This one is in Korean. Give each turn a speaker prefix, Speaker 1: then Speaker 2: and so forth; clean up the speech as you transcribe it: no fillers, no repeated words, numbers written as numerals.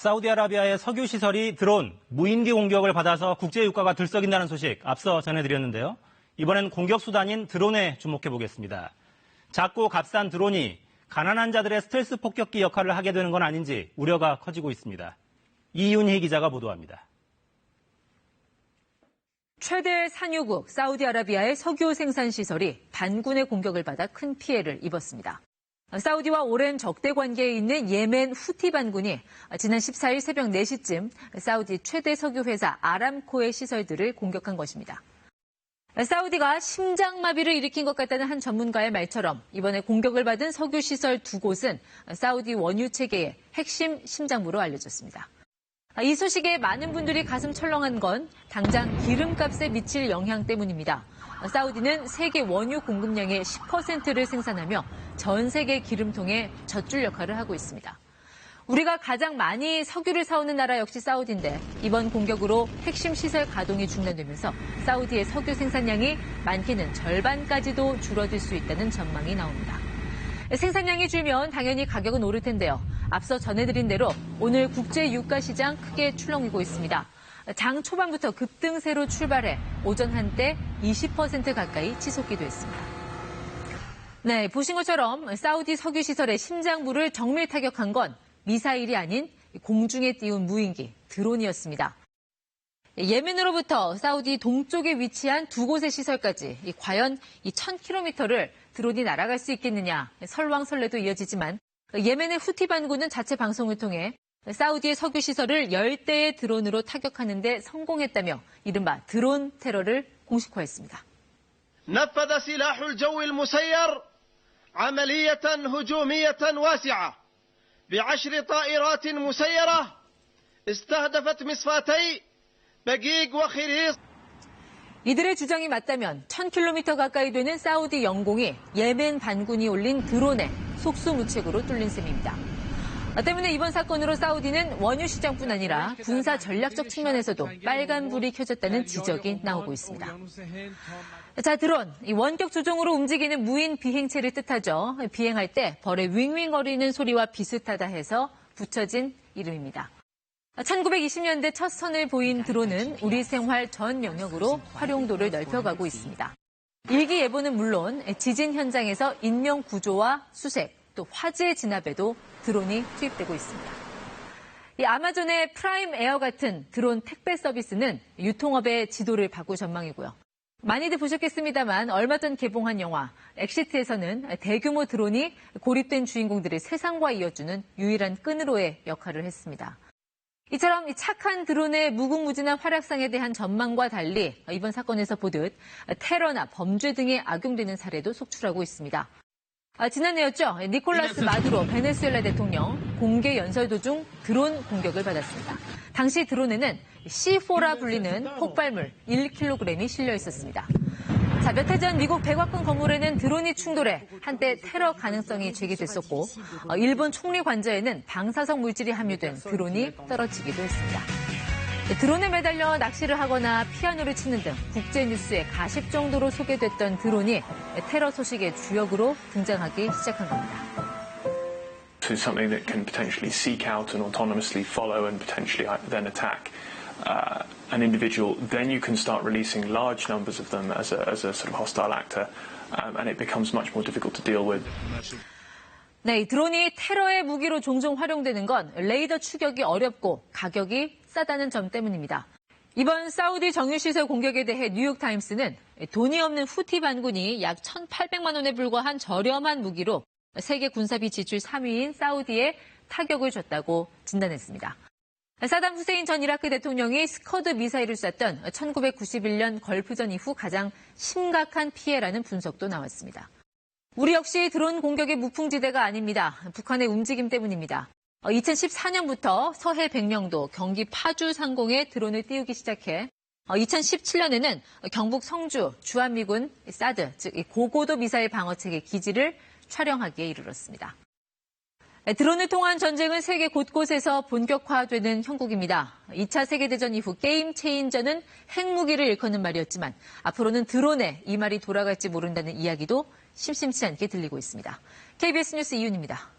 Speaker 1: 사우디아라비아의 석유 시설이 드론, 무인기 공격을 받아서 국제 유가가 들썩인다는 소식 앞서 전해드렸는데요. 이번엔 공격 수단인 드론에 주목해 보겠습니다. 작고 값싼 드론이 가난한 자들의 스트레스 폭격기 역할을 하게 되는 건 아닌지 우려가 커지고 있습니다. 이윤희 기자가 보도합니다.
Speaker 2: 최대 산유국 사우디아라비아의 석유 생산 시설이 반군의 공격을 받아 큰 피해를 입었습니다. 사우디와 오랜 적대 관계에 있는 예멘 후티 반군이 지난 14일 새벽 4시쯤 사우디 최대 석유 회사 아람코의 시설들을 공격한 것입니다. 사우디가 심장마비를 일으킨 것 같다는 한 전문가의 말처럼 이번에 공격을 받은 석유 시설 두 곳은 사우디 원유 체계의 핵심 심장부로 알려졌습니다. 이 소식에 많은 분들이 가슴 철렁한 건 당장 기름값에 미칠 영향 때문입니다. 사우디는 세계 원유 공급량의 10%를 생산하며 전 세계 기름통의 젖줄 역할을 하고 있습니다. 우리가 가장 많이 석유를 사오는 나라 역시 사우디인데 이번 공격으로 핵심 시설 가동이 중단되면서 사우디의 석유 생산량이 많게는 절반까지도 줄어들 수 있다는 전망이 나옵니다. 생산량이 줄면 당연히 가격은 오를 텐데요. 앞서 전해드린 대로 오늘 국제 유가 시장 크게 출렁이고 있습니다. 장 초반부터 급등세로 출발해 오전 한때 20% 가까이 치솟기도 했습니다. 네, 보신 것처럼 사우디 석유 시설의 심장부를 정밀 타격한 건 미사일이 아닌 공중에 띄운 무인기, 드론이었습니다. 예멘으로부터 사우디 동쪽에 위치한 두 곳의 시설까지 과연 이 1000km를 드론이 날아갈 수 있겠느냐 설왕설래도 이어지지만 예멘의 후티 반군은 자체 방송을 통해 사우디의 석유 시설을 10대의 드론으로 타격하는 데 성공했다며 이른바 드론 테러를 공식화했습니다.
Speaker 3: نفذ سلاح الجو المسير عملية هجومية واسعة ب10 طائرات مسيرة استهدفت مصفاتي بقيق وخريص.
Speaker 2: 이들의 주장이 맞다면 1000km 가까이 되는 사우디 영공이 예멘 반군이 올린 드론에 속수무책으로 뚫린 셈입니다. 때문에 이번 사건으로 사우디는 원유 시장뿐 아니라 군사 전략적 측면에서도 빨간불이 켜졌다는 지적이 나오고 있습니다. 자, 드론. 이 원격 조종으로 움직이는 무인 비행체를 뜻하죠. 비행할 때 벌에 윙윙거리는 소리와 비슷하다 해서 붙여진 이름입니다. 1920년대 첫 선을 보인 드론은 우리 생활 전 영역으로 활용도를 넓혀가고 있습니다. 일기예보는 물론 지진 현장에서 인명 구조와 수색, 또 화재 진압에도 드론이 투입되고 있습니다. 이 아마존의 프라임 에어 같은 드론 택배 서비스는 유통업의 지도를 바꿀 전망이고요. 많이들 보셨겠습니다만 얼마 전 개봉한 영화 엑시트에서는 대규모 드론이 고립된 주인공들을 세상과 이어주는 유일한 끈으로의 역할을 했습니다. 이처럼 착한 드론의 무궁무진한 활약상에 대한 전망과 달리 이번 사건에서 보듯 테러나 범죄 등에 악용되는 사례도 속출하고 있습니다. 지난해였죠. 니콜라스 마두로 베네수엘라 대통령 공개 연설 도중 드론 공격을 받았습니다. 당시 드론에는 C4라 불리는 폭발물 1kg이 실려 있었습니다. 자, 몇 해 전 미국 백악관 건물에는 드론이 충돌해 한때 테러 가능성이 제기됐었고 일본 총리 관저에는 방사성 물질이 함유된 드론이 떨어지기도 했습니다. 드론에 매달려 낚시를 하거나 피아노를 치는 등 국제 뉴스에 가십 정도로 소개됐던 드론이 테러 소식의 주역으로 등장하기 시작한 겁니다.
Speaker 4: So something that can potentially seek out and autonomously follow and potentially then attack an individual, then you can start releasing large numbers of them as a sort of hostile actor, and it becomes much more difficult to deal with.
Speaker 2: 네, 이 드론이 테러의 무기로 종종 활용되는 건 레이더 추격이 어렵고 가격이 싸다는 점 때문입니다. 이번 사우디 정유시설 공격에 대해 뉴욕타임스는 돈이 없는 후티 반군이 약 1,800만 원에 불과한 저렴한 무기로 세계 군사비 지출 3위인 사우디에 타격을 줬다고 진단했습니다. 사담 후세인 전 이라크 대통령이 스커드 미사일을 쐈던 1991년 걸프전 이후 가장 심각한 피해라는 분석도 나왔습니다. 우리 역시 드론 공격의 무풍지대가 아닙니다. 북한의 움직임 때문입니다. 2014년부터 서해 백령도, 경기 파주 상공에 드론을 띄우기 시작해 2017년에는 경북 성주 주한미군 사드, 즉 고고도 미사일 방어체계 기지를 촬영하기에 이르렀습니다. 드론을 통한 전쟁은 세계 곳곳에서 본격화되는 형국입니다. 2차 세계대전 이후 게임 체인저는 핵무기를 일컫는 말이었지만 앞으로는 드론에 이 말이 돌아갈지 모른다는 이야기도 심심치 않게 들리고 있습니다. KBS 뉴스 이윤입니다.